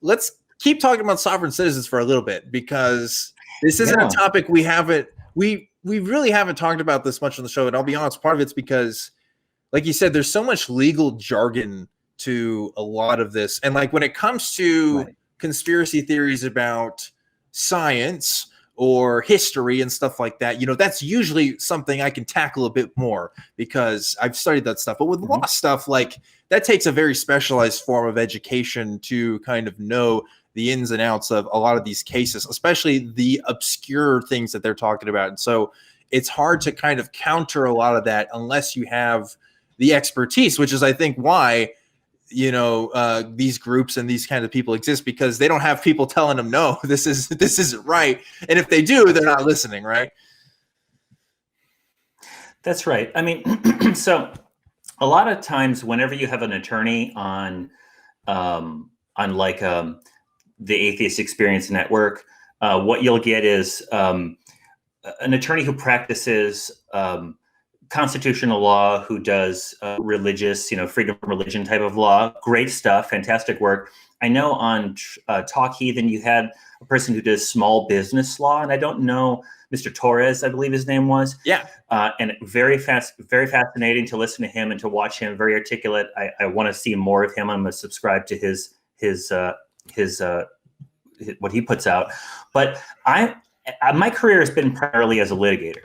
let's keep talking about sovereign citizens for a little bit, because this isn't a topic we really haven't talked about this much on the show. And I'll be honest, part of it's because, like you said, there's so much legal jargon to a lot of this. And like when it comes to conspiracy theories about science or history and stuff like that, that's usually something I can tackle a bit more because I've studied that stuff. But with law stuff, like that takes a very specialized form of education to kind of know the ins and outs of a lot of these cases, especially the obscure things that they're talking about. And so it's hard to kind of counter a lot of that unless you have the expertise, which is, I think, why these groups and these kinds of people exist, because they don't have people telling them, no, this isn't right. And if they do, they're not listening, right? That's right. I mean, so a lot of times whenever you have an attorney on like the Atheist Experience Network, what you'll get is an attorney who practices constitutional law, who does religious, freedom of religion type of law. Great stuff, fantastic work. I know on Talk Heathen, you had a person who does small business law, and I don't know, Mr. Torres, I believe his name was. Yeah. And very fascinating to listen to him and to watch him. Very articulate. I want to see more of him. I'm going to subscribe to his what he puts out. But my career has been primarily as a litigator.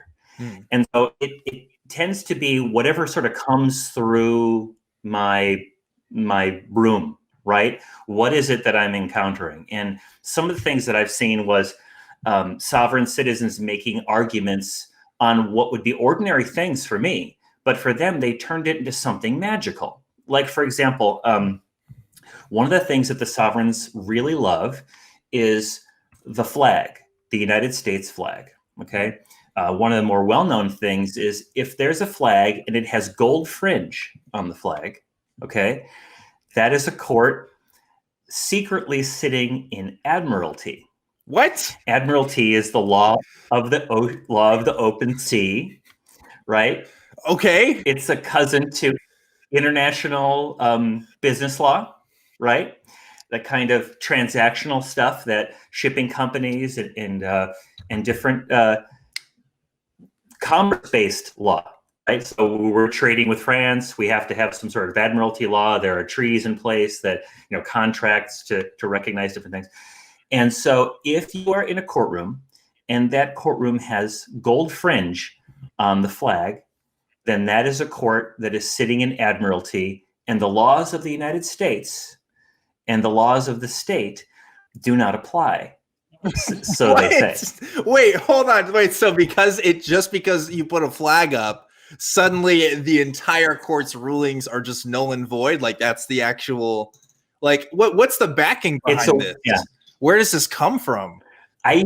And so it tends to be whatever sort of comes through my room, right? What is it that I'm encountering? And some of the things that I've seen was sovereign citizens making arguments on what would be ordinary things for me, but for them, they turned it into something magical. Like, for example, one of the things that the sovereigns really love is the flag, the United States flag, okay? One of the more well-known things is if there's a flag and it has gold fringe on the flag, okay, that is a court secretly sitting in admiralty. What? Admiralty is the law of the open sea, right? Okay. It's a cousin to international business law, right? The kind of transactional stuff that shipping companies and different commerce-based law, right? So we're trading with France. We have to have some sort of admiralty law. There are treaties in place that, contracts to recognize different things. And so if you are in a courtroom and that courtroom has gold fringe on the flag, then that is a court that is sitting in admiralty, and the laws of the United States and the laws of the state do not apply. So they say. Wait, hold on. Wait, so because you put a flag up, suddenly the entire court's rulings are just null and void? Like that's the actual, like what's the backing behind this? Yeah. Where does this come from? I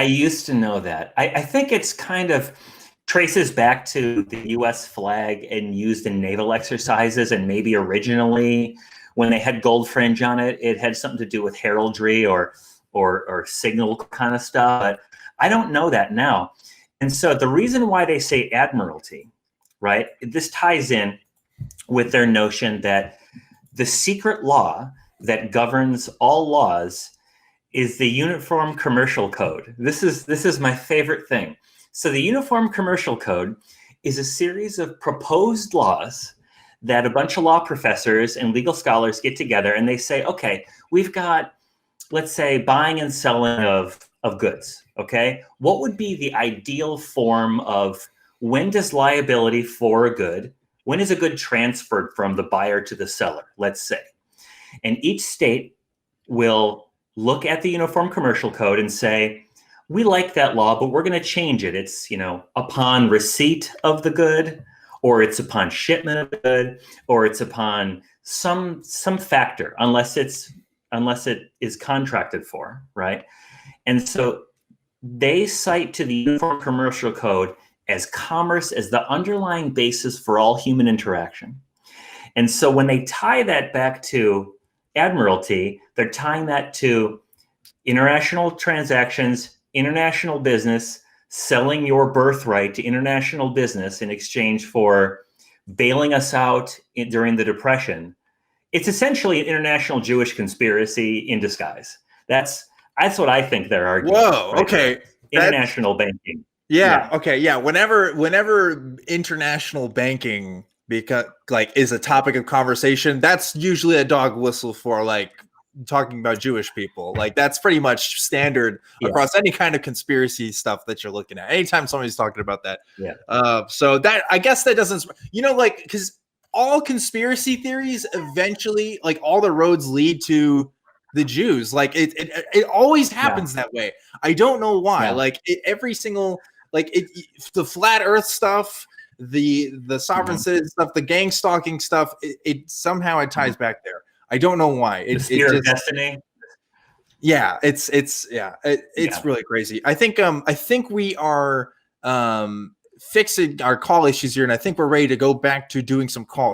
used to know that. I think it's kind of traces back to the U.S. flag and used in naval exercises, and maybe originally when they had gold fringe on it, it had something to do with heraldry or signal kind of stuff. But I don't know that now. And so the reason why they say admiralty, right? This ties in with their notion that the secret law that governs all laws is the Uniform Commercial Code. This is my favorite thing. So the Uniform Commercial Code is a series of proposed laws that a bunch of law professors and legal scholars get together and they say, okay, we've got, let's say, buying and selling of goods, okay? What would be the ideal form of when does liability for a good, when is a good transferred from the buyer to the seller, let's say? And each state will look at the Uniform Commercial Code and say, we like that law, but we're going to change it. It's, upon receipt of the good, or it's upon shipment of the good, or it's upon some factor, unless it is contracted for, right? And so they cite to the Uniform Commercial Code as commerce as the underlying basis for all human interaction. And so when they tie that back to admiralty, they're tying that to international transactions, international business, selling your birthright to international business in exchange for bailing us out during the Depression it's essentially an international Jewish conspiracy in disguise. That's what I think they're arguing. Whoa. Right Okay. there. International banking. Yeah. Okay. Yeah. Whenever international banking is a topic of conversation, that's usually a dog whistle for like talking about Jewish people. Like that's pretty much standard across any kind of conspiracy stuff that you're looking at. Anytime somebody's talking about that. Yeah. So that, I guess that doesn't, like, because all conspiracy theories eventually, like all the roads lead to the Jews. Like it always happens that way. I don't know why. Yeah. Like every single, like the flat earth stuff, the sovereign citizen stuff, the gang stalking stuff, it somehow it ties back there. I don't know why. The spear of destiny. Yeah, it's really crazy. I think we are fixing our call issues here, and I think we're ready to go back to doing some calls.